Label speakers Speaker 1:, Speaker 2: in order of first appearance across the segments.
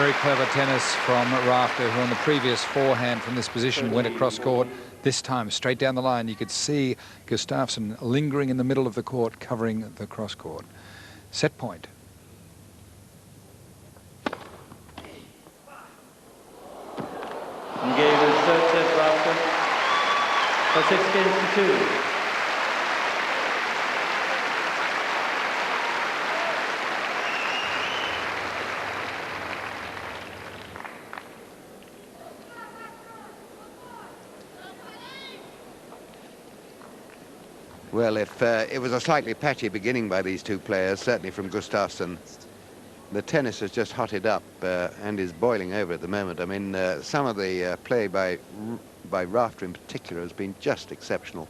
Speaker 1: Very clever tennis from Rafter, who on the previous forehand from this position went across court. This time, straight down the line, you could see Gustafsson lingering in the middle of the court, covering the cross court. Set point.
Speaker 2: And gave his third set Rafter for 6 games to 2.
Speaker 3: Well, if it was a slightly patchy beginning by these two players, certainly from Gustafsson, the tennis has just hotted up and is boiling over at the moment. I mean, some of the play by Rafter in particular has been just exceptional.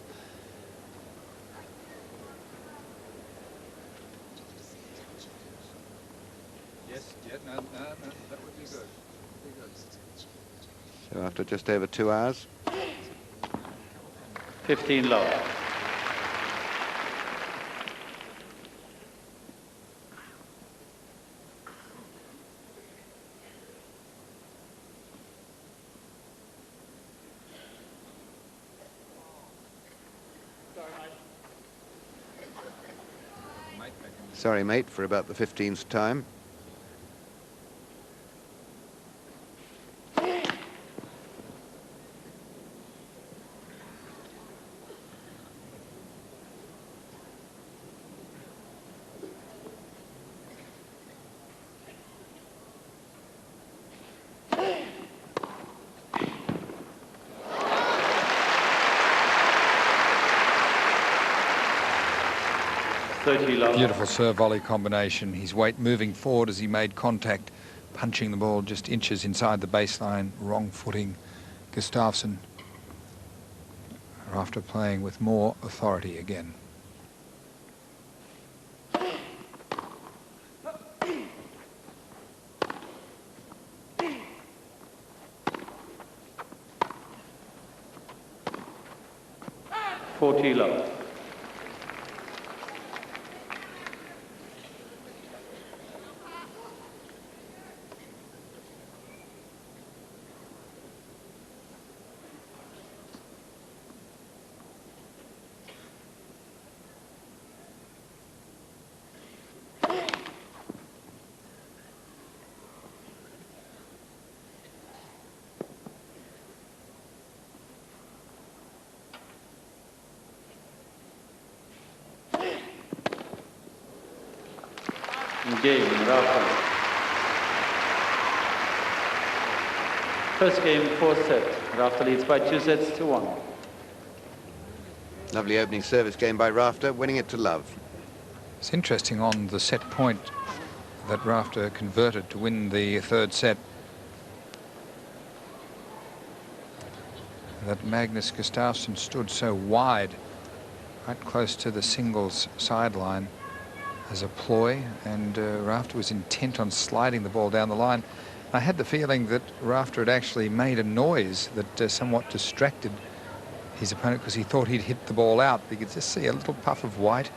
Speaker 1: Yes, no, that would be good.
Speaker 3: So after just over 2 hours.
Speaker 2: 15 love.
Speaker 3: Sorry, mate, for about the 15th time.
Speaker 1: Beautiful serve volley combination. His weight moving forward as he made contact, punching the ball just inches inside the baseline. Wrong footing. Gustafsson, after playing with more authority again.
Speaker 2: Love. Game, Rafter. First game, 4th set. Rafter leads by 2 sets to 1.
Speaker 3: Lovely opening service game by Rafter, winning it to love.
Speaker 1: It's interesting on the set point that Rafter converted to win the 3rd set, that Magnus Gustafsson stood so wide, right close to the singles sideline as a ploy, and Rafter was intent on sliding the ball down the line. I had the feeling that Rafter had actually made a noise that somewhat distracted his opponent because he thought he'd hit the ball out. You could just see a little puff of white,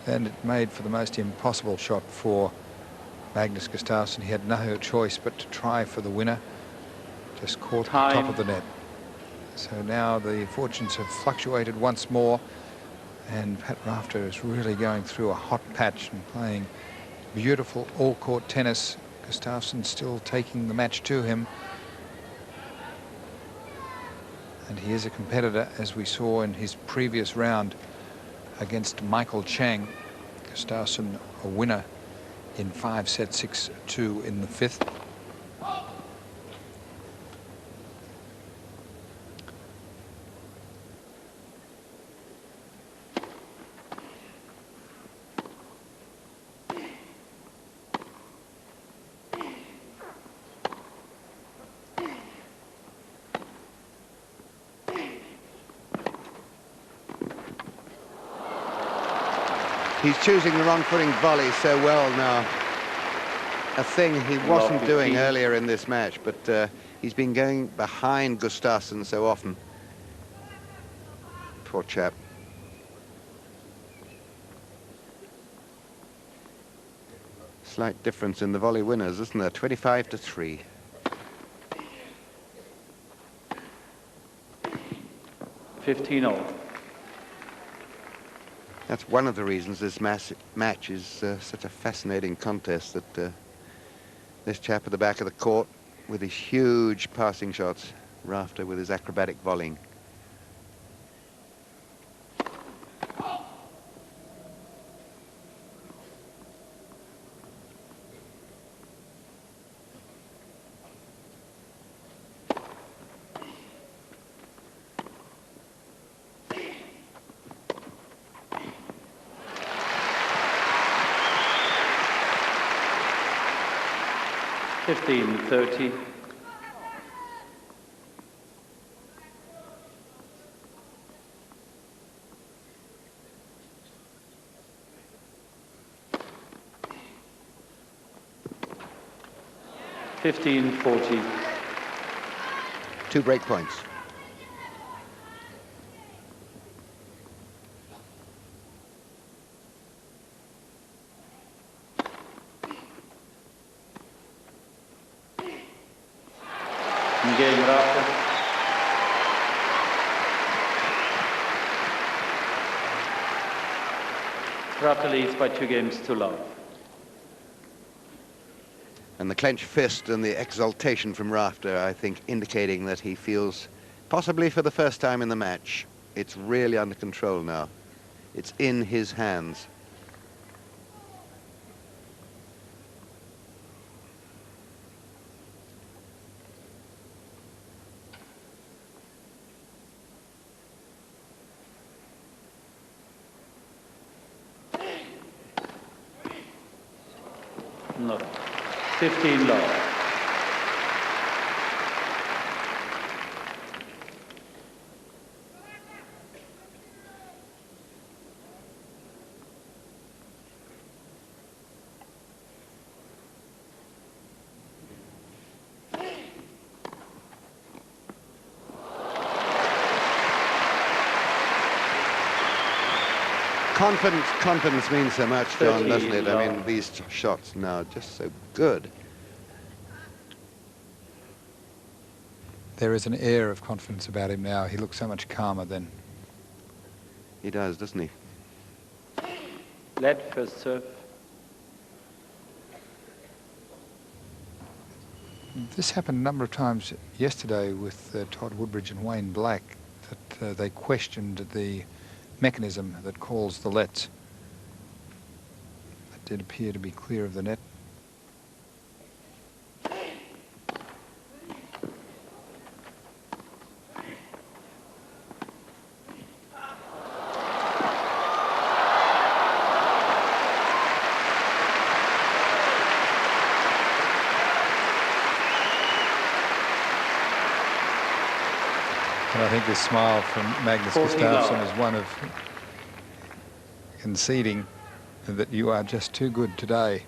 Speaker 1: and it made for the most impossible shot for Magnus Gustafsson. He had no choice but to try for the winner. Just caught the top of the net. So now the fortunes have fluctuated once more, and Pat Rafter is really going through a hot patch and playing beautiful all-court tennis. Gustafsson still taking the match to him. And he is a competitor, as we saw in his previous round against Michael Chang. Gustafsson a winner in 5 sets, 6-2 in the 5th.
Speaker 3: He's choosing the wrong footing volley so well now. A thing he wasn't doing earlier in this match, but he's been going behind Gustafsson so often. Poor chap. Slight difference in the volley winners, isn't there? 25-3.
Speaker 2: 15-0.
Speaker 3: That's one of the reasons this match is such a fascinating contest, that this chap at the back of the court with his huge passing shots, Rafter with his acrobatic volleying.
Speaker 2: $15-30. $15-40.
Speaker 3: 2 break points.
Speaker 2: Game Rafter. Rafter leads by 2 games to love.
Speaker 3: And the clenched fist and the exultation from Rafter, I think, indicating that he feels, possibly for the first time in the match, it's really under control now. It's in his hands.
Speaker 2: No. 15 love.
Speaker 3: Confidence means so much, John,
Speaker 2: 30
Speaker 3: doesn't it? I
Speaker 2: love.
Speaker 3: mean, these shots now just so good.
Speaker 1: There is an air of confidence about him now. He looks so much calmer than.
Speaker 3: He does, doesn't he?
Speaker 2: Let first serve.
Speaker 1: This happened a number of times yesterday with Todd Woodbridge and Wayne Black, that they questioned the mechanism that calls the lets. It did appear to be clear of the net. And I think this smile from Magnus
Speaker 2: 40
Speaker 1: Gustafsson
Speaker 2: love.
Speaker 1: is one of conceding that you are just too good today.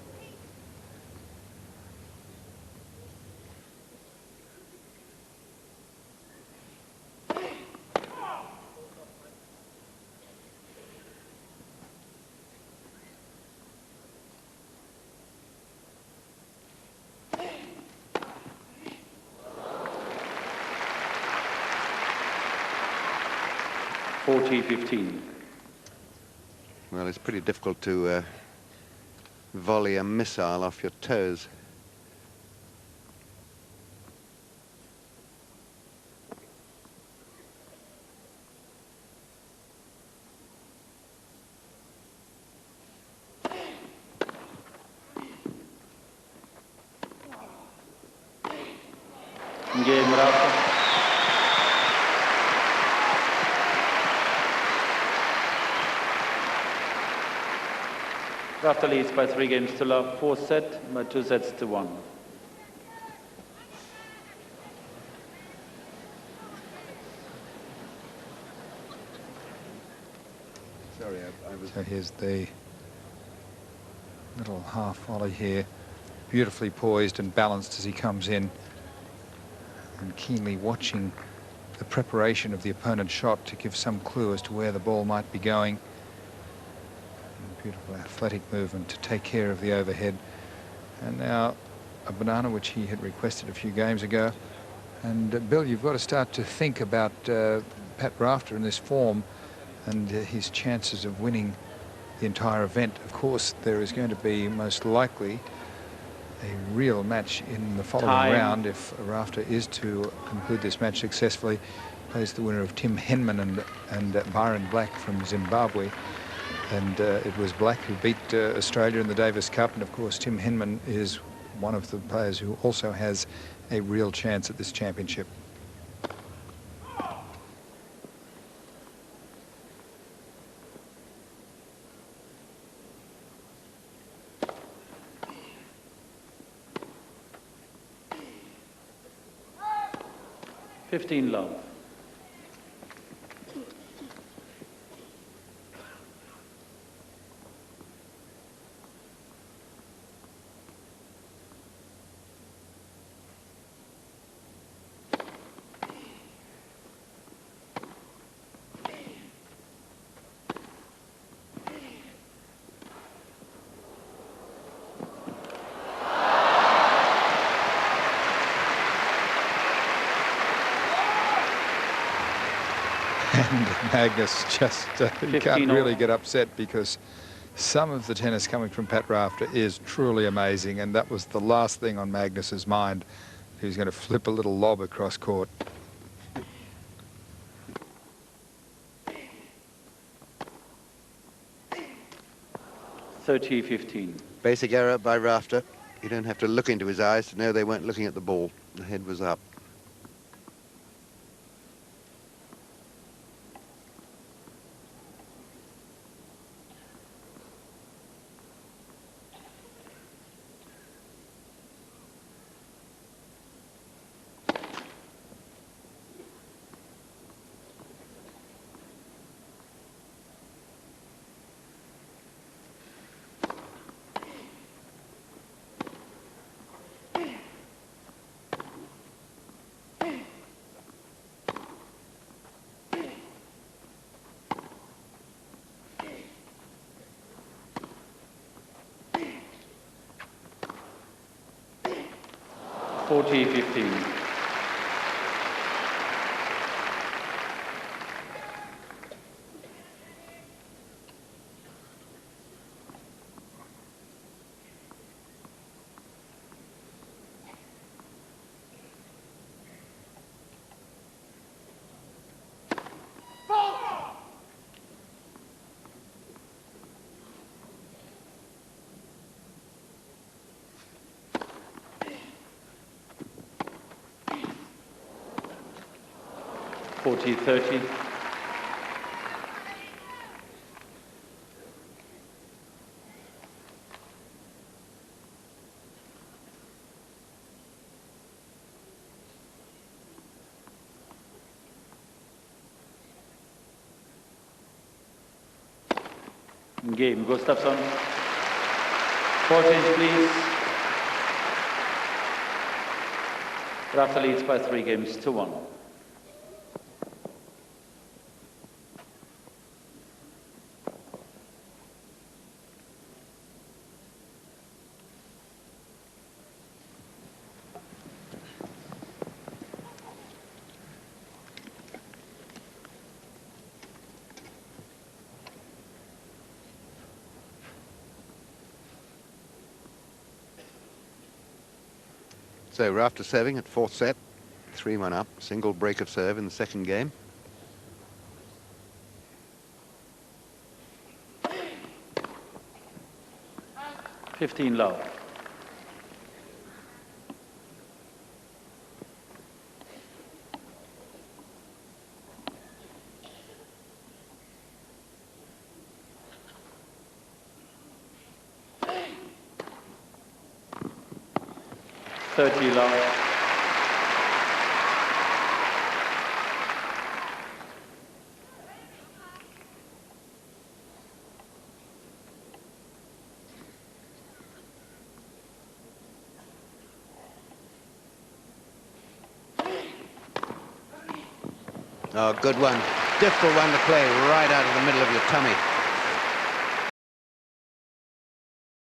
Speaker 2: $40-15.
Speaker 3: Well, it's pretty difficult to volley a missile off your toes.
Speaker 2: Game Rafter. Rafter leads by 3 games to love. 4th set by 2 sets to 1.
Speaker 3: Sorry, I was...
Speaker 1: So here's the little half volley here, beautifully poised and balanced as he comes in, and keenly watching the preparation of the opponent's shot to give some clue as to where the ball might be going. And beautiful athletic movement to take care of the overhead. And now a banana, which he had requested a few games ago. And Bill, you've got to start to think about Pat Rafter in this form and his chances of winning the entire event. Of course, there is going to be most likely a real match in the following round if Rafter is to conclude this match successfully. Plays the winner of Tim Henman and Byron Black from Zimbabwe. And it was Black who beat Australia in the Davis Cup. And of course, Tim Henman is one of the players who also has a real chance at this championship.
Speaker 2: Love.
Speaker 1: And Magnus just he can't really get upset because some of the tennis coming from Pat Rafter is truly amazing, and that was the last thing on Magnus's mind. He was going to flip a little lob across court.
Speaker 2: (30-15).
Speaker 3: Basic error by Rafter. You don't have to look into his eyes to know they weren't looking at the ball. The head was up.
Speaker 2: (40-15). (40-30). Game, Gustafsson. 14, please. Rafter leads by 3 games to 1.
Speaker 3: So Rafter serving at 4th set, 3-1 up, single break of serve in the second game.
Speaker 2: (15 love). (30 love).
Speaker 3: Oh, good one. Difficult one to play right out of the middle of your tummy.